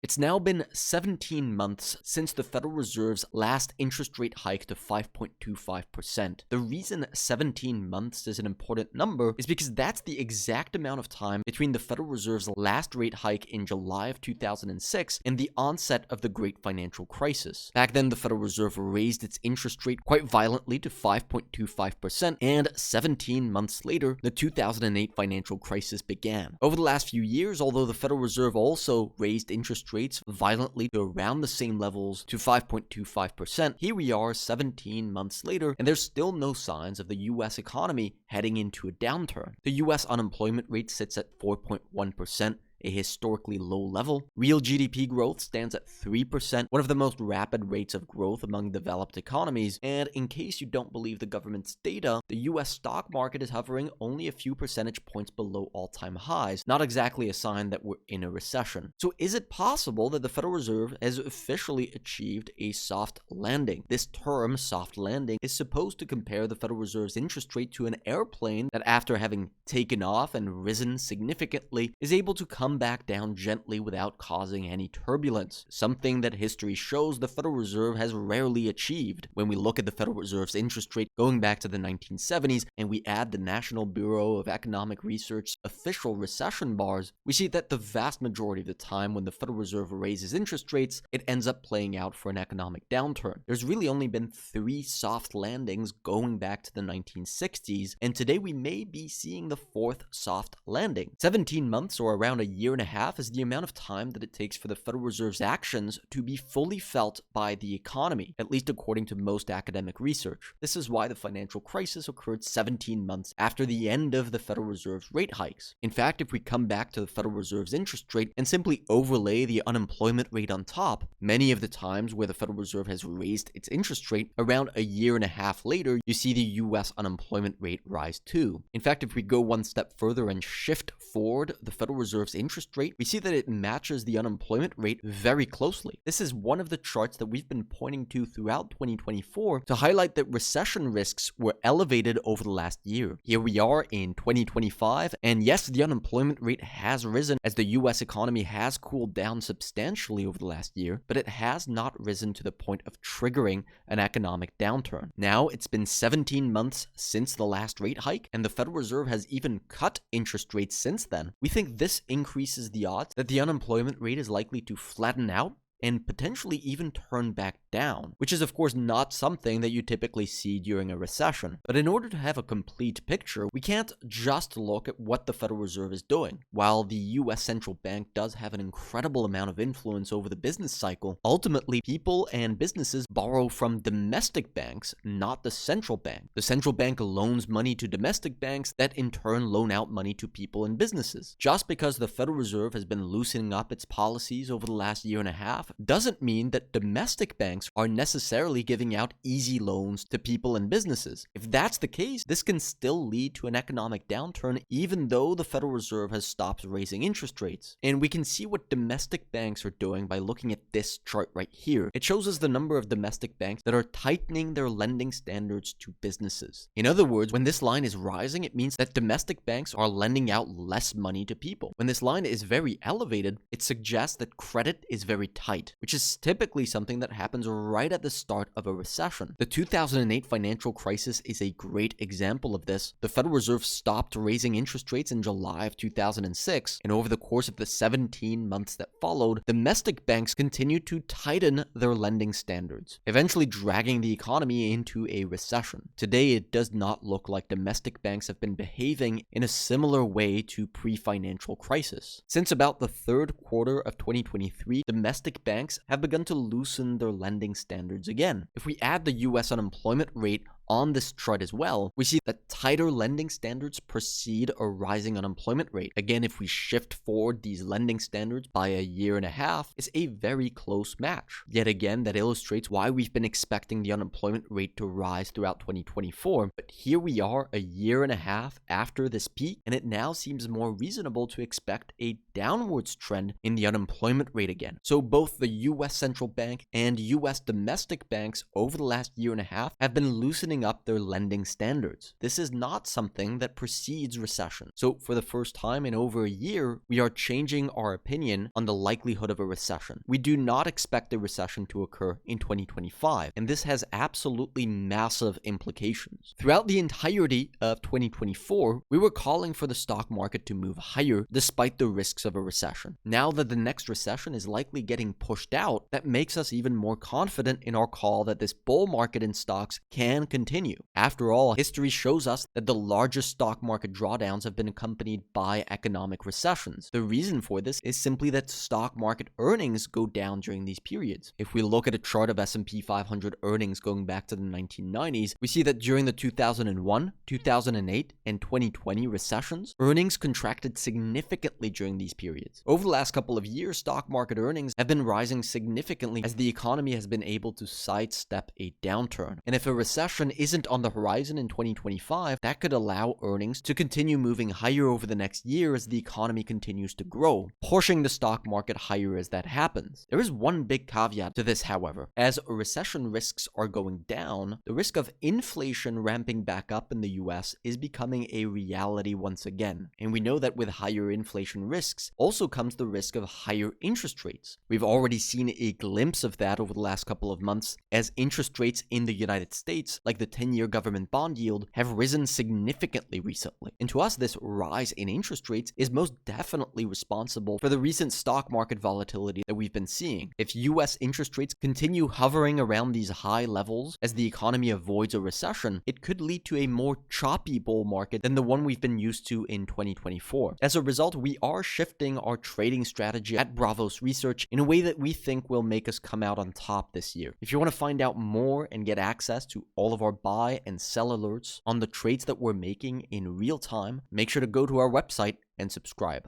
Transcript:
It's now been 17 months since the Federal Reserve's last interest rate hike to 5.25%. The reason 17 months is an important number is because that's the exact amount of time between the Federal Reserve's last rate hike in July of 2006 and the onset of the Great Financial Crisis. Back then, the Federal Reserve raised its interest rate quite violently to 5.25%, and 17 months later, the 2008 financial crisis began. Over the last few years, although the Federal Reserve also raised interest rates violently to around the same levels to 5.25%, here we are 17 months later, and there's still no signs of the US economy heading into a downturn. The US unemployment rate sits at 4.1%, a historically low level. Real GDP growth stands at 3%, one of the most rapid rates of growth among developed economies. And in case you don't believe the government's data, the US stock market is hovering only a few percentage points below all-time highs, not exactly a sign that we're in a recession. So is it possible that the Federal Reserve has officially achieved a soft landing? This term, soft landing, is supposed to compare the Federal Reserve's interest rate to an airplane that, after having taken off and risen significantly, is able to come back down gently without causing any turbulence, something that history shows the Federal Reserve has rarely achieved. When we look at the Federal Reserve's interest rate going back to the 1970s and we add the National Bureau of Economic Research's official recession bars, we see that the vast majority of the time when the Federal Reserve raises interest rates, it ends up playing out for an economic downturn. There's really only been 3 soft landings going back to the 1960s, and today we may be seeing the 4th soft landing. 17 months, or around a year and a half, is the amount of time that it takes for the Federal Reserve's actions to be fully felt by the economy, at least according to most academic research. This is why the financial crisis occurred 17 months after the end of the Federal Reserve's rate hikes. In fact, if we come back to the Federal Reserve's interest rate and simply overlay the unemployment rate on top, many of the times where the Federal Reserve has raised its interest rate, around a year and a half later, you see the US unemployment rate rise too. In fact, if we go one step further and shift forward the Federal Reserve's interest rate, we see that it matches the unemployment rate very closely. This is one of the charts that we've been pointing to throughout 2024 to highlight that recession risks were elevated over the last year. Here we are in 2025, and yes, the unemployment rate has risen as the US economy has cooled down substantially over the last year, but it has not risen to the point of triggering an economic downturn. Now, it's been 17 months since the last rate hike, and the Federal Reserve has even cut interest rates since then. We think this increases the odds that the unemployment rate is likely to flatten out and potentially even turn back down, which is of course not something that you typically see during a recession. But in order to have a complete picture, we can't just look at what the Federal Reserve is doing. While the US central bank does have an incredible amount of influence over the business cycle, ultimately people and businesses borrow from domestic banks, not the central bank. The central bank loans money to domestic banks that in turn loan out money to people and businesses. Just because the Federal Reserve has been loosening up its policies over the last year and a half doesn't mean that domestic banks are necessarily giving out easy loans to people and businesses. If that's the case, this can still lead to an economic downturn even though the Federal Reserve has stopped raising interest rates. And we can see what domestic banks are doing by looking at this chart right here. It shows us the number of domestic banks that are tightening their lending standards to businesses. In other words, when this line is rising, it means that domestic banks are lending out less money to people. When this line is very elevated, it suggests that credit is very tight, which is typically something that happens right at the start of a recession. The 2008 financial crisis is a great example of this. The Federal Reserve stopped raising interest rates in July of 2006, and over the course of the 17 months that followed, domestic banks continued to tighten their lending standards, eventually dragging the economy into a recession. Today, it does not look like domestic banks have been behaving in a similar way to pre-financial crisis. Since about the third quarter of 2023, domestic banks have begun to loosen their lending standards again. If we add the US unemployment rate on this chart as well, we see that tighter lending standards precede a rising unemployment rate. Again, if we shift forward these lending standards by a year and a half, it's a very close match. Yet again, that illustrates why we've been expecting the unemployment rate to rise throughout 2024. But here we are a year and a half after this peak, and it now seems more reasonable to expect a downwards trend in the unemployment rate again. So both the US central bank and US domestic banks over the last year and a half have been loosening tightening up their lending standards. This is not something that precedes recession. So for the first time in over a year, we are changing our opinion on the likelihood of a recession. We do not expect a recession to occur in 2025, and this has absolutely massive implications. Throughout the entirety of 2024, we were calling for the stock market to move higher despite the risks of a recession. Now that the next recession is likely getting pushed out, that makes us even more confident in our call that this bull market in stocks can continue. After all, history shows us that the largest stock market drawdowns have been accompanied by economic recessions. The reason for this is simply that stock market earnings go down during these periods. If we look at a chart of S&P 500 earnings going back to the 1990s, we see that during the 2001, 2008, and 2020 recessions, earnings contracted significantly during these periods. Over the last couple of years, stock market earnings have been rising significantly as the economy has been able to sidestep a downturn. And if a recession isn't on the horizon in 2025, that could allow earnings to continue moving higher over the next year as the economy continues to grow, pushing the stock market higher as that happens. There is one big caveat to this, however. As recession risks are going down, the risk of inflation ramping back up in the US is becoming a reality once again. And we know that with higher inflation risks also comes the risk of higher interest rates. We've already seen a glimpse of that over the last couple of months as interest rates in the United States, like the 10-year government bond yield, have risen significantly recently. And to us, this rise in interest rates is most definitely responsible for the recent stock market volatility that we've been seeing. If US interest rates continue hovering around these high levels as the economy avoids a recession, it could lead to a more choppy bull market than the one we've been used to in 2024. As a result, we are shifting our trading strategy at Bravos Research in a way that we think will make us come out on top this year. If you want to find out more and get access to all of our buy and sell alerts on the trades that we're making in real time, make sure to go to our website and subscribe.